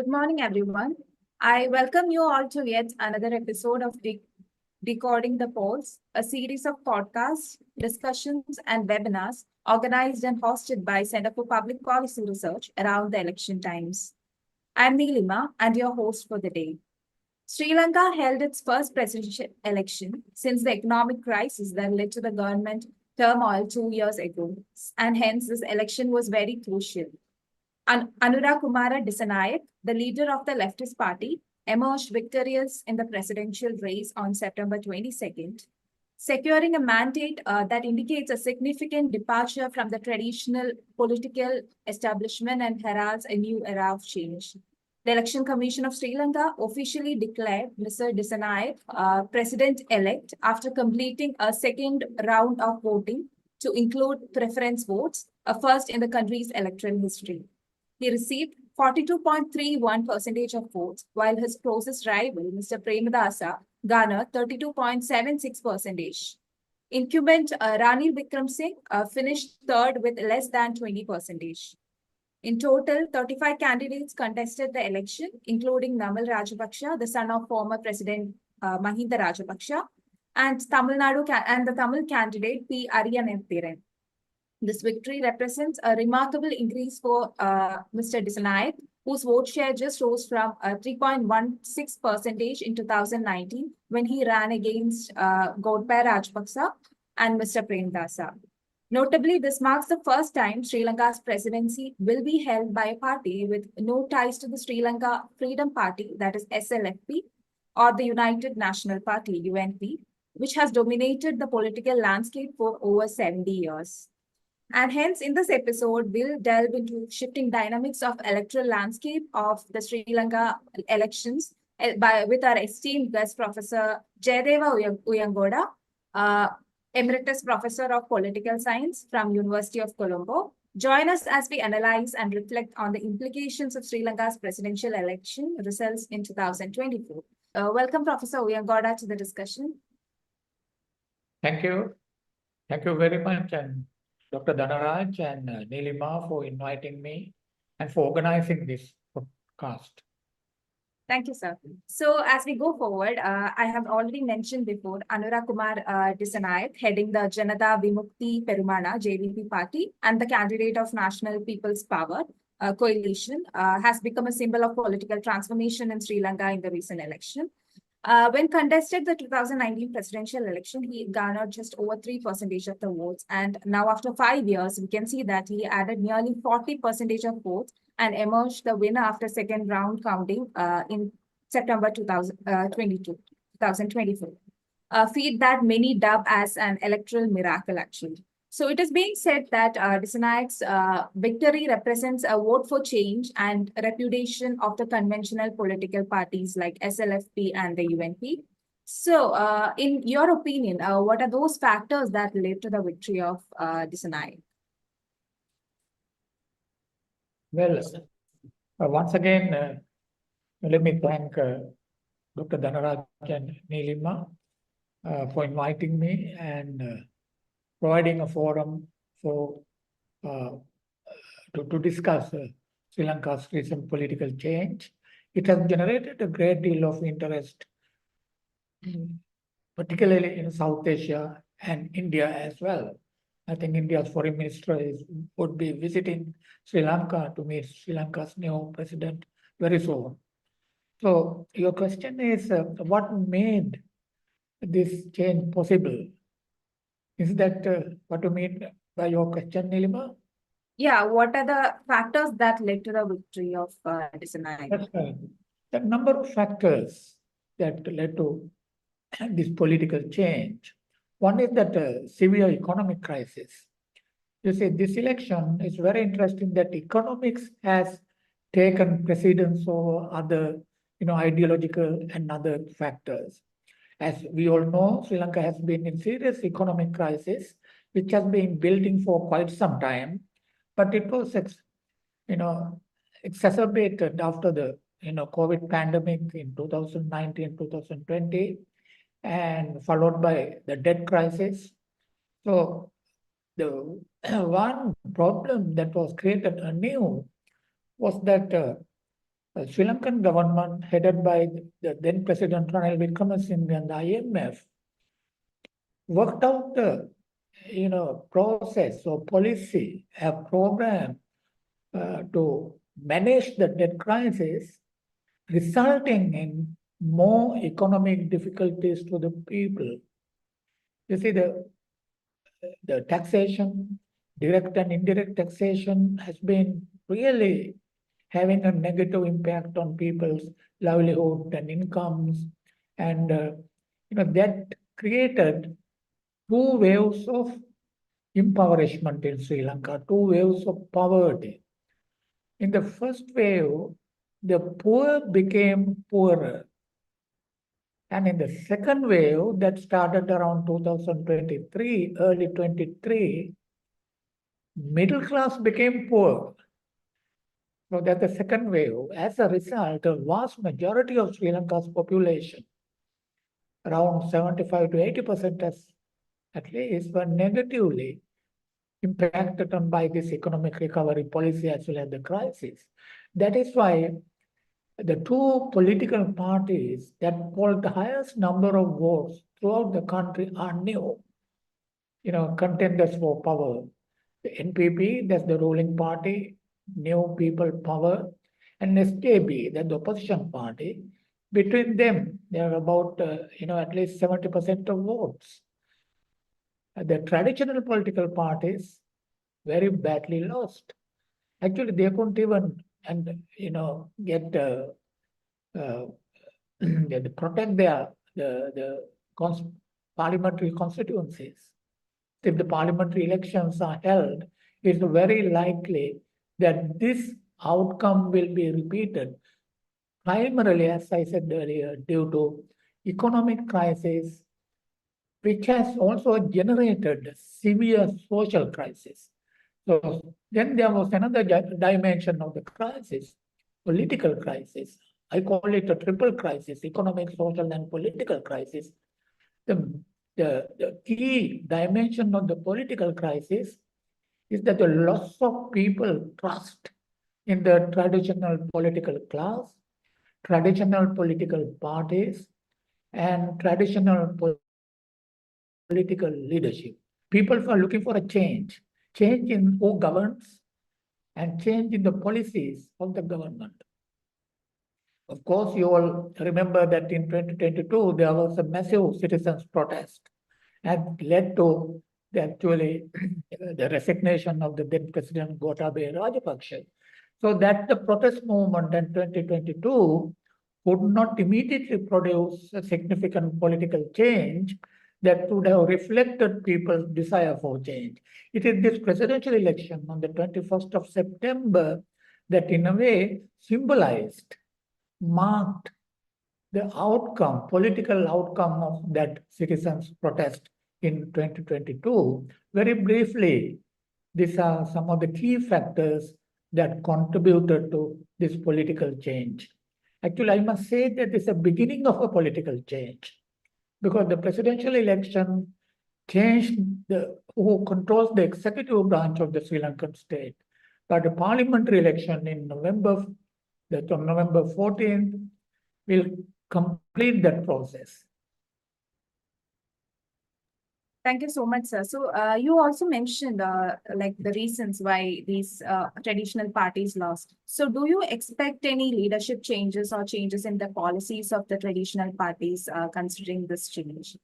morning, everyone. I welcome you all to yet another episode of Decoding the Polls, a series of podcasts, discussions, and webinars organized and hosted by Center for Public Policy Research around the election times. I'm Neelima and your host for the day. Sri Lanka held its first presidential election since the economic crisis that led to the government turmoil 2 years ago, and hence this election was very crucial. Anura Kumara Dissanayake, the leader of the Leftist party, emerged victorious in the presidential race on September 22nd, securing a mandate that indicates a significant departure from the traditional political establishment and heralds a new era of change. The Election Commission of Sri Lanka officially declared Mr. Dissanayake President-Elect after completing a second round of voting to include preference votes, a first in the country's electoral history. He received 42.31% of votes, while his closest rival, Mr. Premadasa, garnered 32.76%. Incumbent Ranil Wickremesinghe finished third with less than 20%. In total, 35 candidates contested the election, including Namal Rajapaksa, the son of former President Mahinda Rajapaksa, and the Tamil candidate P. Ariyanathiran. This victory represents a remarkable increase for Mr. Dissanayake, whose vote share just rose from 3.16% in 2019 when he ran against Gotabaya Rajapaksa and Mr. Premadasa. Notably, this marks the first time Sri Lanka's presidency will be held by a party with no ties to the Sri Lanka Freedom Party, that is SLFP, or the United National Party, UNP, which has dominated the political landscape for over 70 years. And hence, in this episode, we'll delve into shifting dynamics of electoral landscape of the Sri Lanka elections with our esteemed guest, Professor Jayadeva Uyangoda, Emeritus Professor of Political Science from University of Colombo. Join us as we analyze and reflect on the implications of Sri Lanka's presidential election results in 2024. Welcome, Professor Uyangoda, to the discussion. Thank you. Thank you very much, and Dr. Dhanaraj and Neelima for inviting me and for organizing this podcast. Thank you, sir. So as we go forward, I have already mentioned before Anura Kumara Dissanayake, heading the Janata Vimukti Perumana JVP party and the candidate of National People's Power coalition, has become a symbol of political transformation in Sri Lanka in the recent election. When contested the 2019 presidential election, he garnered just over 3% of the votes. And now after 5 years, we can see that he added nearly 40% of votes and emerged the winner after second round counting in September 2024. A feat that many dub as an electoral miracle, actually. So it is being said that Dissanayake's victory represents a vote for change and repudiation of the conventional political parties like SLFP and the UNP. So in your opinion, what are those factors that led to the victory of Dissanayake? Well, once again, let me thank Dr. Dhanaraj and Neelima for inviting me and providing a forum for to discuss Sri Lanka's recent political change. It has generated a great deal of interest, particularly in South Asia and India as well. I think India's foreign minister would be visiting Sri Lanka to meet Sri Lanka's new president very soon. So your question is, what made this change possible? Is that what you mean by your question, Neelima? Yeah, what are the factors that led to the victory of Dissanayake? That's right. There are a number of factors that led to this political change. One is that severe economic crisis. You see, this election is very interesting that economics has taken precedence over other, ideological and other factors. As we all know, Sri Lanka has been in serious economic crisis, which has been building for quite some time, but it was, exacerbated after the, COVID pandemic in 2019, 2020, and followed by the debt crisis. So the one problem that was created anew was that Sri Lankan government headed by the then President Ranil Wickremesinghe and the IMF worked out the process or policy, a program to manage the debt crisis, resulting in more economic difficulties to the people. You see, the taxation, direct and indirect taxation has been really having a negative impact on people's livelihood and incomes. And, that created two waves of impoverishment in Sri Lanka, two waves of poverty. In the first wave, the poor became poorer. And in the second wave that started around 2023, early 23, middle class became poor. So that's the second wave. As a result, a vast majority of Sri Lanka's population, around 75 to 80% at least, were negatively impacted on by this economic recovery policy as well as the crisis. That is why the two political parties that polled the highest number of votes throughout the country are new, contenders for power. The NPP, that's the ruling party, New People Power, and SJB, that's the opposition party. Between them, there are about, at least 70% of votes. The traditional political parties very badly lost. Actually, they couldn't even, get protect their parliamentary constituencies. If the parliamentary elections are held, it's very likely that this outcome will be repeated, primarily, as I said earlier, due to economic crisis, which has also generated severe social crisis. So then there was another dimension of the crisis, political crisis. I call it a triple crisis, economic, social, and political crisis. The key dimension of the political crisis is that the loss of people trust in the traditional political class, traditional political parties, and traditional political leadership. People are looking for a change in who governs and change in the policies of the government. Of course, you all remember that in 2022, there was a massive citizens' protest and led to the resignation of the then President Gotabaya Rajapaksa. So that the protest movement in 2022 could not immediately produce a significant political change that would have reflected people's desire for change. It is this presidential election on the 21st of September that in a way symbolized, marked the outcome, political outcome of that citizens' protest in 2022. Very briefly, these are some of the key factors that contributed to this political change. Actually, I must say that it's a beginning of a political change because the presidential election changed who controls the executive branch of the Sri Lankan state. But the parliamentary election in November 14th will complete that process. Thank you so much, sir. So you also mentioned like the reasons why these traditional parties lost. So do you expect any leadership changes or changes in the policies of the traditional parties considering this change?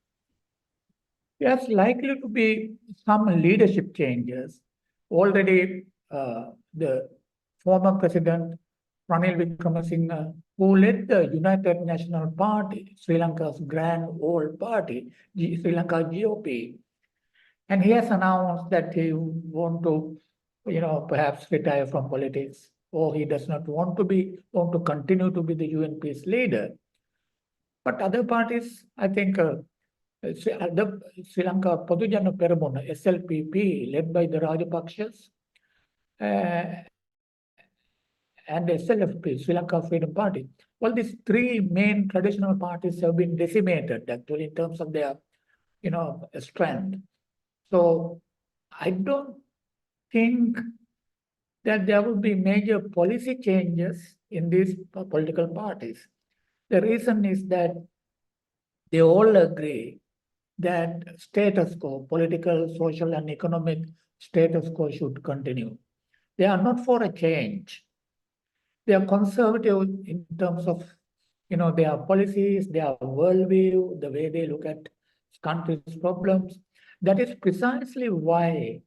Yes, likely to be some leadership changes. Already the former president Ranil Wickremesinghe, who led the United National Party, Sri Lanka's grand old party, Sri Lanka GOP, and he has announced that he want to, perhaps retire from politics, or he does not want to continue to be the UNP's leader. But other parties, I think, the Sri Lanka Podujana Peramuna, SLPP, led by the Rajapaksas, and SLFP, Sri Lanka Freedom Party. Well, these three main traditional parties have been decimated actually in terms of their, strength. So I don't think that there will be major policy changes in these political parties. The reason is that they all agree that status quo, political, social, and economic status quo should continue. They are not for a change. They are conservative in terms of, their policies, their worldview, the way they look at country's problems. That is precisely why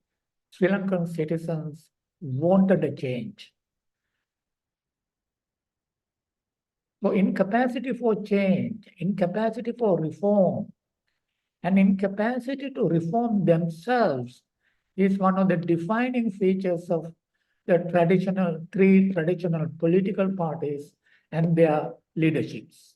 Sri Lankan citizens wanted a change. So incapacity for change, incapacity for reform, and incapacity to reform themselves is one of the defining features of the three traditional political parties and their leaderships.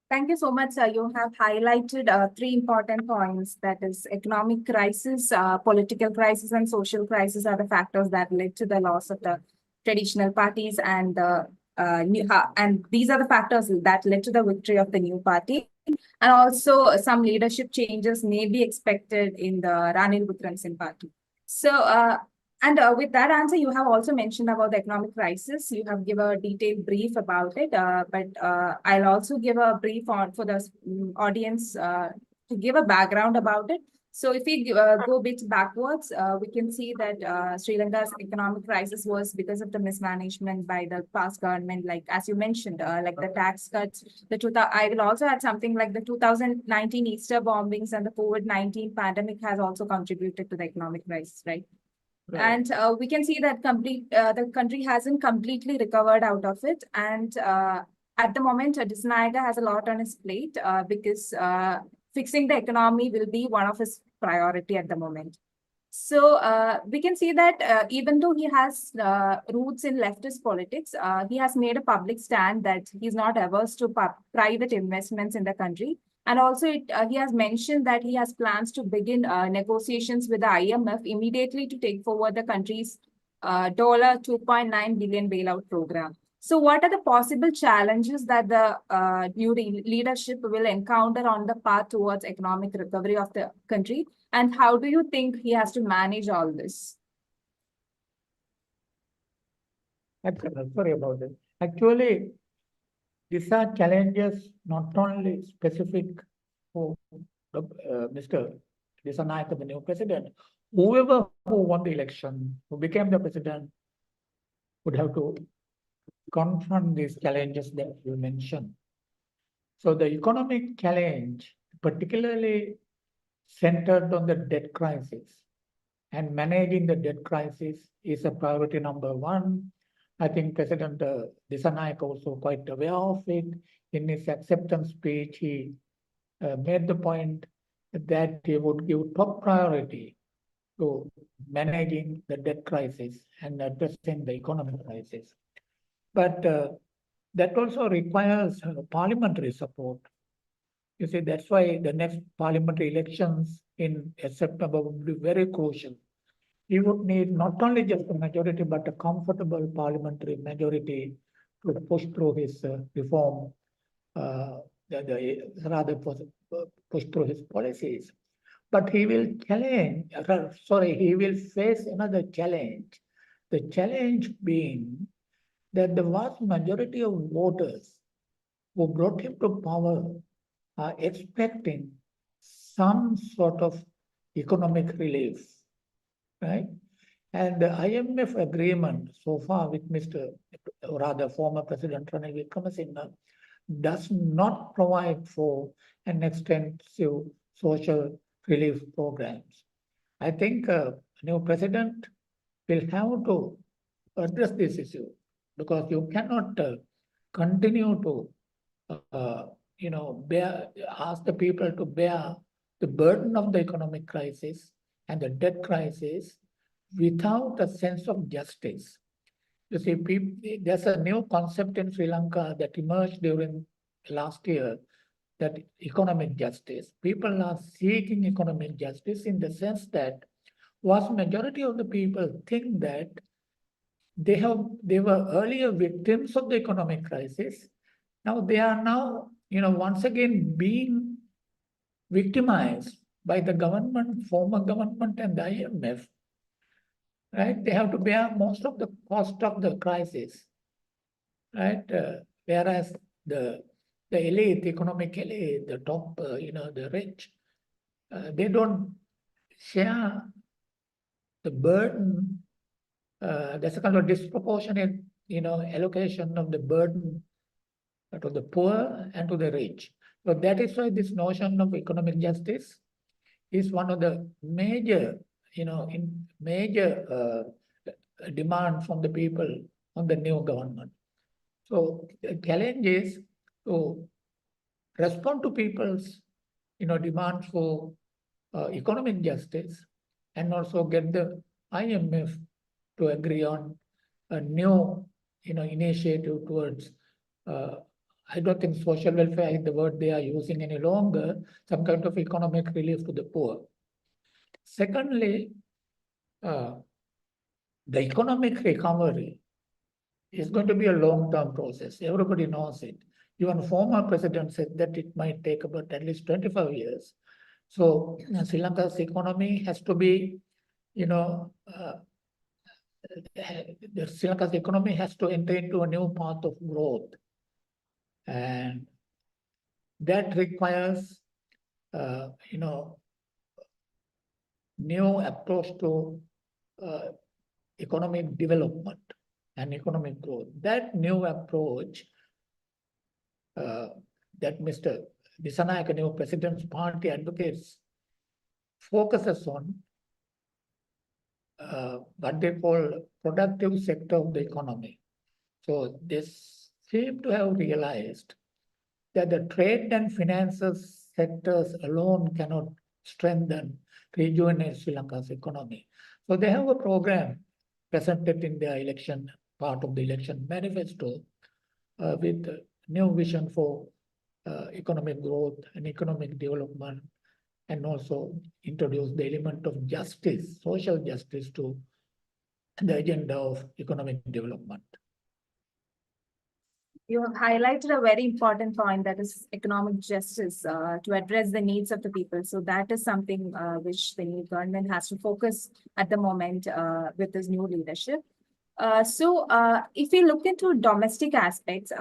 Thank you so much, sir. You have highlighted three important points. That is, economic crisis, political crisis, and social crisis are the factors that led to the loss of the traditional parties, and these are the factors that led to the victory of the new party. And also, some leadership changes may be expected in the Ranil Wickremesinghe party. So, with that answer, you have also mentioned about the economic crisis. You have given a detailed brief about it, but I'll also give a brief for the audience to give a background about it. So if we go a bit backwards, we can see that Sri Lanka's economic crisis was because of the mismanagement by the past government, like as you mentioned, like the tax cuts. I will also add something like the 2019 Easter bombings and the COVID-19 pandemic has also contributed to the economic crisis, right? Right. And we can see that the country hasn't completely recovered out of it. And at the moment, Dissanayake has a lot on his plate because fixing the economy will be one of his priority at the moment. So we can see that even though he has roots in leftist politics, he has made a public stand that he's not averse to private investments in the country. And also, he has mentioned that he has plans to begin negotiations with the IMF immediately to take forward the country's $2.9 billion bailout program. So what are the possible challenges that the new leadership will encounter on the path towards economic recovery of the country? And how do you think he has to manage all this? Sorry about it. Actually, these are challenges not only specific for Mr. Dissanayake, the new president. Whoever who won the election, who became the president, would have to confront these challenges that you mentioned. So the economic challenge, particularly centered on the debt crisis, and managing the debt crisis is a priority number one. I think President Dissanayake also quite aware of it. In his acceptance speech, he made the point that he would give top priority to managing the debt crisis and addressing the economic crisis. But that also requires parliamentary support. You see, that's why the next parliamentary elections in September will be very crucial. He would need not only just a majority, but a comfortable parliamentary majority to push through his reform, rather push through his policies. But he will he will face another challenge. The challenge being that the vast majority of voters who brought him to power are expecting some sort of economic relief, right? And the IMF agreement so far with former President Ranil Wickremesinghe does not provide for an extensive social relief programs. I think a new president will have to address this issue because you cannot continue to ask the people to bear the burden of the economic crisis and the debt crisis without a sense of justice. You see, there's a new concept in Sri Lanka that emerged during last year, that economic justice. People are seeking economic justice in the sense that vast majority of the people think that they were earlier victims of the economic crisis. Now they are once again being victimized by the government, former government, and the IMF. right? They have to bear most of the cost of the crisis, right? Whereas the elite, economic elite, the top, the rich, they don't share the burden. There's a kind of disproportionate, allocation of the burden to the poor and to the rich. So that is why this notion of economic justice is one of the major, demand from the people on the new government. So the challenge is to respond to people's, demands for economic justice, and also get the IMF to agree on a new, initiative towards, I don't think social welfare is the word they are using any longer, some kind of economic relief to the poor. Secondly, the economic recovery is going to be a long-term process. Everybody knows it. Even former president said that it might take about at least 25 years. So Sri Lanka's economy has to be, the Sri Lanka's economy has to enter into a new path of growth. And that requires, new approach to economic development and economic growth. That new approach that Mr. Dissanayake, new president's party advocates, focuses on what they call productive sector of the economy. So they seem to have realized that the trade and finances sectors alone cannot strengthen, rejuvenate Sri Lanka's economy. So they have a program presented in their election, part of the election manifesto, with a new vision for economic growth and economic development, and also introduce the element of justice, social justice, to the agenda of economic development. You have highlighted a very important point, that is economic justice, to address the needs of the people. So that is something which the new government has to focus at the moment with this new leadership. If we look into domestic aspects,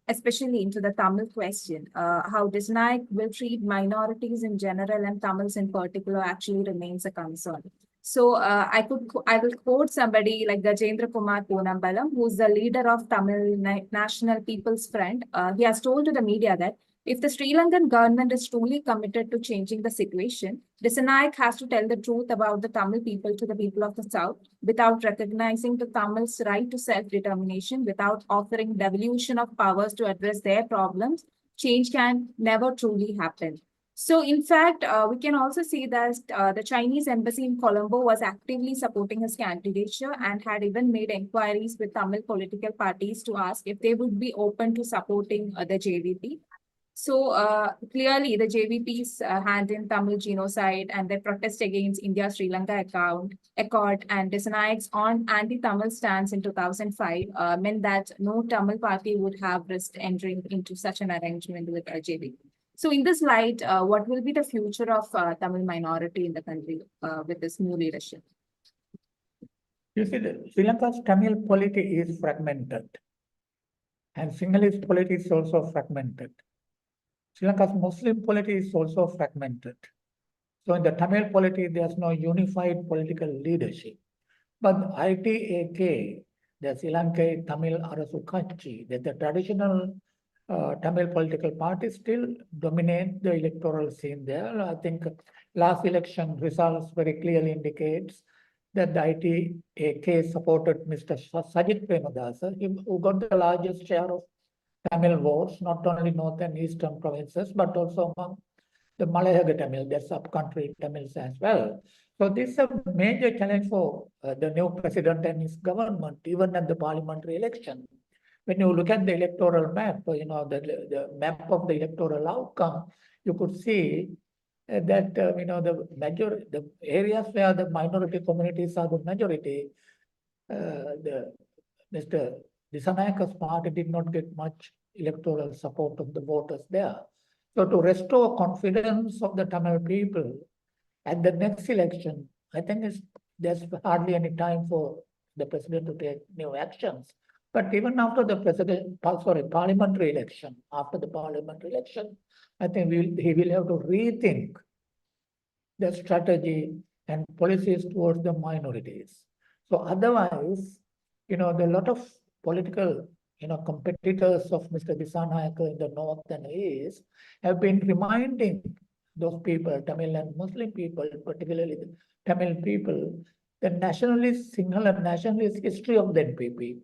especially into the Tamil question, how Dissanayake will treat minorities in general and Tamils in particular actually remains a concern. So I will quote somebody like Jayadeva Ponambalam, who's the leader of Tamil National People's Front. He has told to the media that if the Sri Lankan government is truly committed to changing the situation, Dissanayake has to tell the truth about the Tamil people to the people of the South without recognizing the Tamils' right to self-determination, without offering devolution of powers to address their problems. Change can never truly happen. So, in fact, we can also see that the Chinese embassy in Colombo was actively supporting his candidature and had even made inquiries with Tamil political parties to ask if they would be open to supporting the JVP. So clearly, the JVP's hand in Tamil genocide and their protest against India-Sri Lanka accord and Dissanayake's on anti-Tamil stance in 2005 meant that no Tamil party would have risked entering into such an arrangement with JVP. So in this light, what will be the future of Tamil minority in the country with this new leadership? You see, Sri Lanka's Tamil polity is fragmented, and Sinhalese polity is also fragmented. Sri Lanka's Muslim polity is also fragmented. So in the Tamil polity, there's no unified political leadership. But ITAK, the Sri Lanka Tamil Arasu Katchi, that the traditional Tamil political parties still dominate the electoral scene there. I think last election results very clearly indicates that the ITAK supported Mr. Sajit Premadasa, who got the largest share of Tamil votes, not only north and eastern provinces, but also among the Malayaga Tamil, the sub-country Tamils as well. So this is a major challenge for the new president and his government, even at the parliamentary election. When you look at the electoral map, the map of the electoral outcome, you could see that the areas where the minority communities are the majority, Mr. Dissanayake's party did not get much electoral support of the voters there. So to restore confidence of the Tamil people at the next election, I think it's there's hardly any time for the president to take new actions. But even after the parliamentary election, after the parliamentary election, I think he will have to rethink the strategy and policies towards the minorities. So otherwise, there are a lot of political, competitors of Mr. Dissanayake in the north and east have been reminding those people, Tamil and Muslim people, particularly the Tamil people, the single nationalist history of the NPP.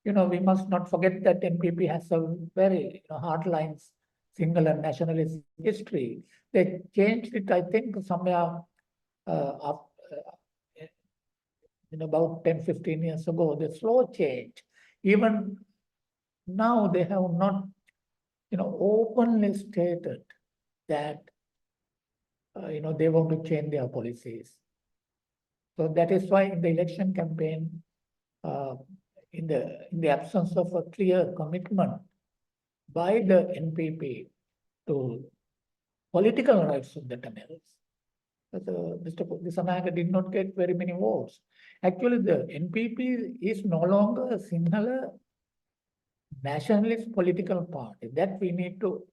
We must not forget that NPP has a very hard lines single and nationalist history. They changed it, I think, somewhere in about 10, 15 years ago, the slow change. Even now, they have not, openly stated that, they want to change their policies. So that is why in the election campaign, in the absence of a clear commitment by the NPP to political rights of the Tamils, Mr. Dissanayake did not get very many votes. Actually, the NPP is no longer a singular nationalist political party. That we need to,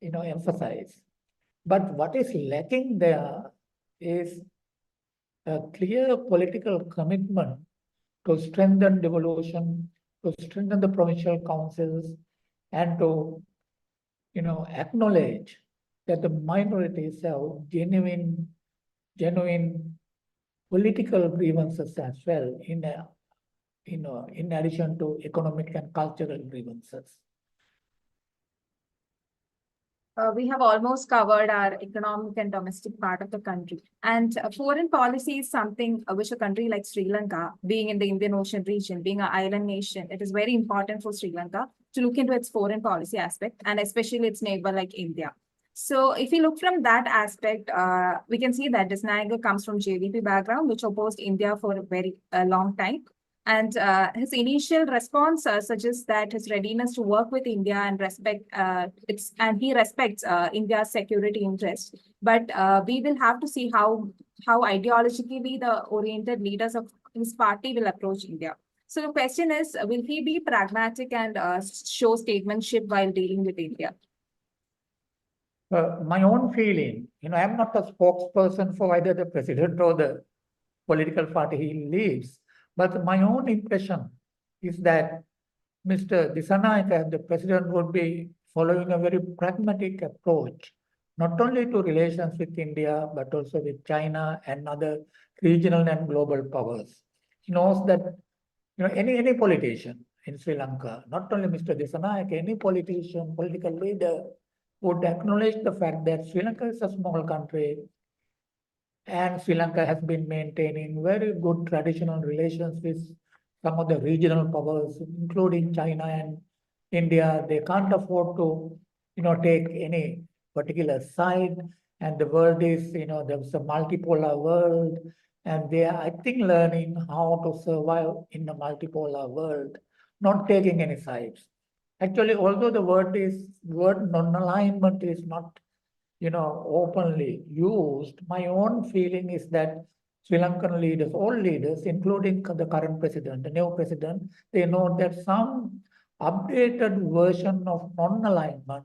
emphasize. But what is lacking there is a clear political commitment to strengthen devolution, to strengthen the provincial councils, and to, acknowledge that the minorities have genuine political grievances as well, in addition to economic and cultural grievances. We have almost covered our economic and domestic part of the country. And foreign policy is something which a country like Sri Lanka, being in the Indian Ocean region, being an island nation, it is very important for Sri Lanka to look into its foreign policy aspect, and especially its neighbor like India. So if you look from that aspect, we can see that Dissanayake comes from JVP background, which opposed India for a very long time. And his initial response suggests that his readiness to work with India and he respects India's security interests. But we will have to see how ideologically the oriented leaders of his party will approach India. So the question is, will he be pragmatic and show statesmanship while dealing with India? My own feeling, I'm not a spokesperson for either the president or the political party he leads. But my own impression is that Mr. Dissanayake, the president, would be following a very pragmatic approach, not only to relations with India, but also with China and other regional and global powers. He knows that any politician in Sri Lanka, not only Mr. Dissanayake, any politician, political leader would acknowledge the fact that Sri Lanka is a small country, and Sri Lanka has been maintaining very good traditional relations with some of the regional powers, including China and India. They can't afford to, take any particular side. And the world is, there's a multipolar world. And they are, I think, learning how to survive in a multipolar world, not taking any sides. Actually, although the word non-alignment is not openly used, my own feeling is that Sri Lankan leaders, all leaders, including the current president, the new president, they know that some updated version of non-alignment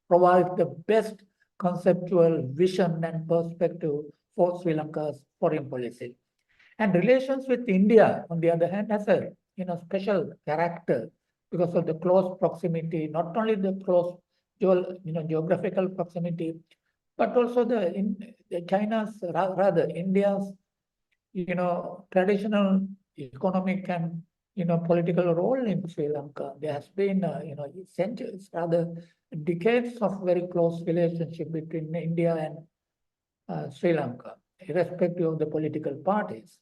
provides the best conceptual vision and perspective for Sri Lanka's foreign policy. And relations with India, on the other hand, has a special character because of the close proximity, not only the close geographical proximity, but also India's, traditional economic and, political role in Sri Lanka. There has been, centuries, rather decades of very close relationship between India and Sri Lanka, irrespective of the political parties.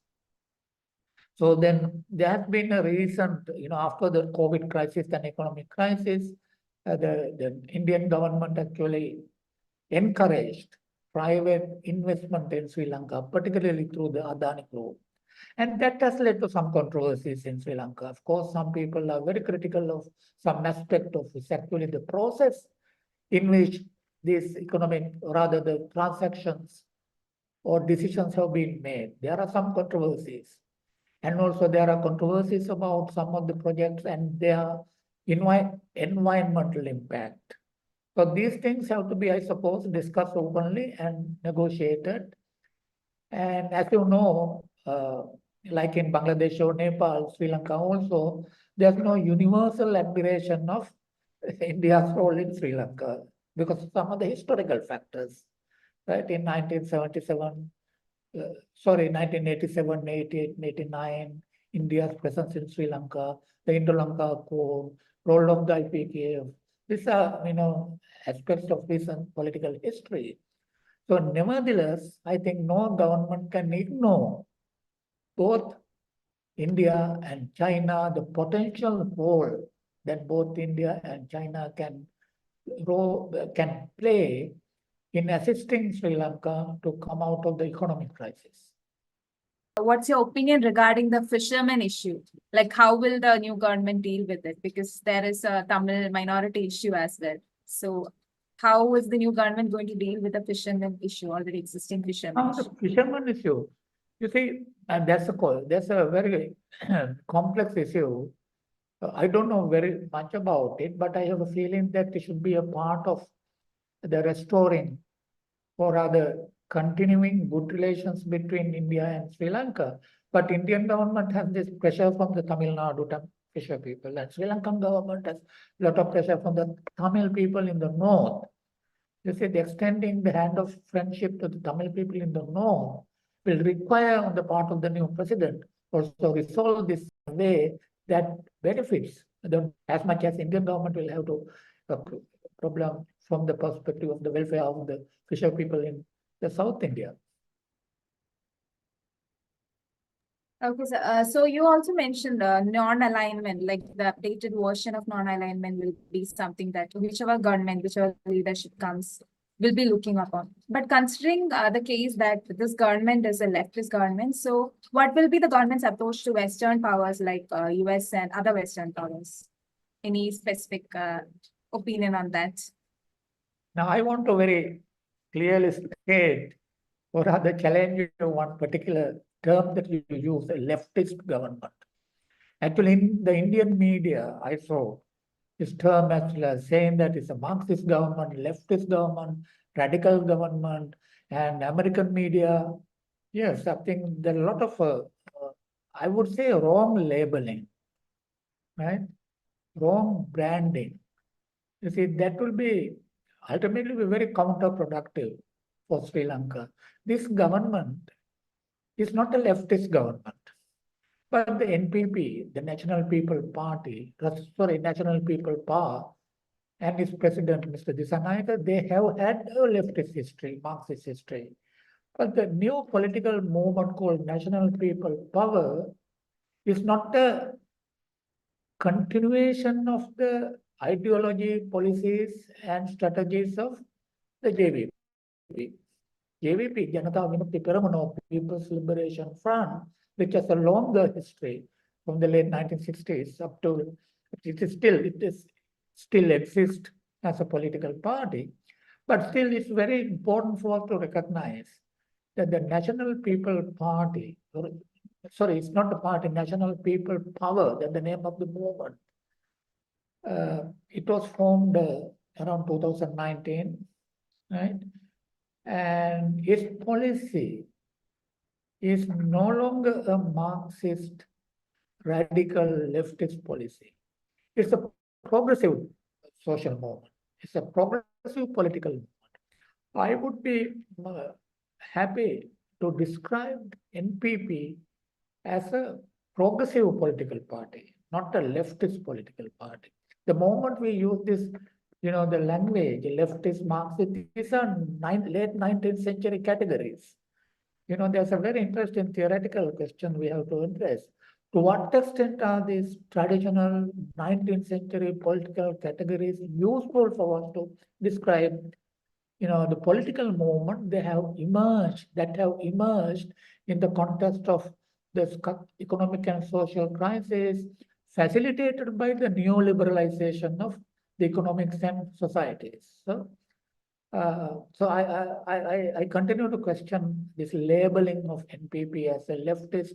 So then there has been a recent, after the COVID crisis and economic crisis, the Indian government actually encouraged private investment in Sri Lanka, particularly through the Adani Group. And that has led to some controversies in Sri Lanka. Of course, some people are very critical of some aspect of this, actually the process in which these economic, rather the transactions or decisions have been made. There are some controversies. And also there are controversies about some of the projects and their environmental impact. So these things have to be, I suppose, discussed openly and negotiated. And as you know, like in Bangladesh or Nepal, Sri Lanka also, there's no universal admiration of India's role in Sri Lanka because of some of the historical factors. Right, in 1977, 1987, 88, 89, India's presence in Sri Lanka, the Indo-Lanka Accord, role of the IPKF. These are, aspects of recent political history. So nevertheless, I think no government can ignore both India and China, the potential role that both India and China can play in assisting Sri Lanka to come out of the economic crisis. What's your opinion regarding the fishermen issue? Like, how will the new government deal with it? Because there is a Tamil minority issue as well. So, how is the new government going to deal with the fishermen issue or the existing fishermen The issue? fishermen issue, you see, and that's a very complex issue. I don't know very much about it, but I have a feeling that it should be a part of the restoring or rather continuing good relations between India and Sri Lanka. But Indian government has this pressure from the Tamil Nadu fisher people, and Sri Lankan government has a lot of pressure from the Tamil people in the north. You see, the extending the hand of friendship to the Tamil people in the north will require on the part of the new president also resolve this way that benefits as much as Indian government will have to problem from the perspective of the welfare of the fisher people in the South India. Okay, so you also mentioned non-alignment, like the updated version of non-alignment will be something that whichever leadership comes will be looking upon. But considering the case that this government is a leftist government, so what will be the government's approach to Western powers like US and other Western powers? Any specific opinion on that? Now, I want to very clearly state or rather challenge you one particular term that you use, a leftist government. Actually, in the Indian media, I saw this term as saying that it's a Marxist government, leftist government, radical government, and American media. Yes, I think there are a lot of, I would say, wrong labeling, right? Wrong branding. You see, that will be ultimately be very counterproductive for Sri Lanka. This government is not a leftist government, but the NPP, the National People Party, National People Power, and its president, Mr. Dissanayake, they have had a leftist history, Marxist history. But the new political movement called National People Power is not a continuation of the ideology, policies, and strategies of the JVP. JVP, Janata Vimukti Peramano, People's Liberation Front, which has a longer history from the late 1960s up to it still exists as a political party. But still, it's very important for us to recognize that the National People Party, it's not the party, National People Power, that's the name of the movement. It was formed around 2019, right? And its policy is no longer a Marxist radical leftist policy. It's a progressive social movement. It's a progressive political movement. I would be happy to describe NPP as a progressive political party, not a leftist political party. The moment we use this, the language, leftist, Marxist, these are late 19th century categories. There's a very interesting theoretical question we have to address. To what extent are these traditional 19th century political categories useful for us to describe, the political movement that have emerged in the context of the economic and social crisis, facilitated by the neoliberalization of the economics and societies. So, So I continue to question this labeling of NPP as a leftist,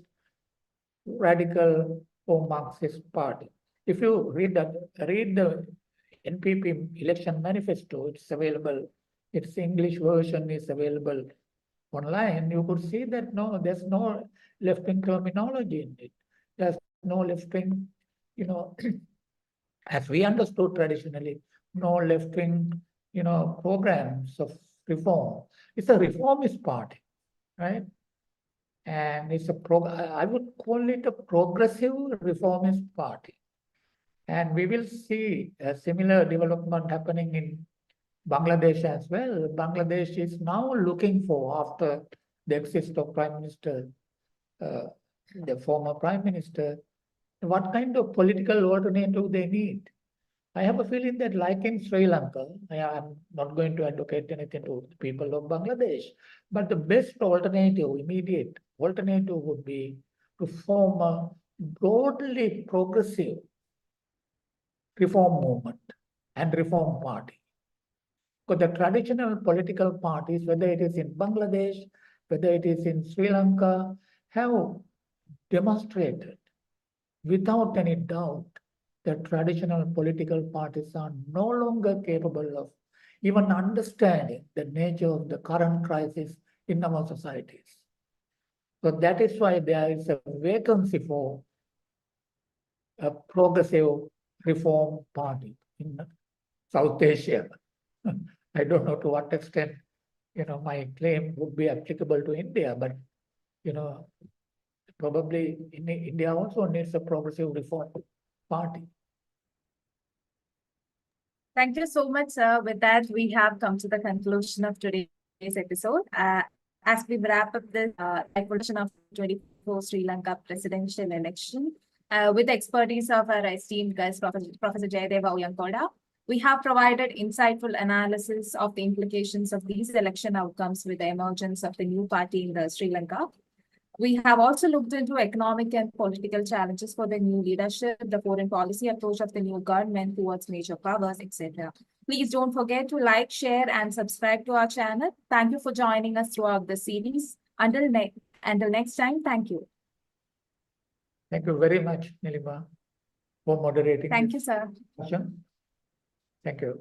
radical or Marxist party. If you read the NPP election manifesto, it's available. Its English version is available online. You could see that no, there's no left-wing terminology in it. There's no left-wing, as we understood traditionally, no left-wing, programs of reform. It's a reformist party, right? And it's I would call it a progressive reformist party. And we will see a similar development happening in Bangladesh as well. Bangladesh is now looking for, after the exit of Prime Minister, the former Prime Minister, what kind of political alternative they need. I have a feeling that, like in Sri Lanka, I am not going to advocate anything to the people of Bangladesh, but the best alternative, immediate alternative, would be to form a broadly progressive reform movement and reform party. Because the traditional political parties, whether it is in Bangladesh, whether it is in Sri Lanka, have demonstrated without any doubt that traditional political parties are no longer capable of even understanding the nature of the current crisis in our societies. So that is why there is a vacancy for a progressive reform party in South Asia. I don't know to what extent, my claim would be applicable to India, but, probably India also needs a progressive reform party. Thank you so much, sir. With that, we have come to the conclusion of today's episode. As we wrap up this evolution of 24 Sri Lanka presidential election, with the expertise of our esteemed guest, Professor Jayadeva Uyangoda, we have provided insightful analysis of the implications of these election outcomes with the emergence of the new party in the Sri Lanka. We have also looked into economic and political challenges for the new leadership, the foreign policy approach of the new government towards major powers, etc. Please don't forget to like, share, and subscribe to our channel. Thank you for joining us throughout the series. Until next time, thank you. Thank you very much, Neelima, for moderating. Thank you, sir. Thank you.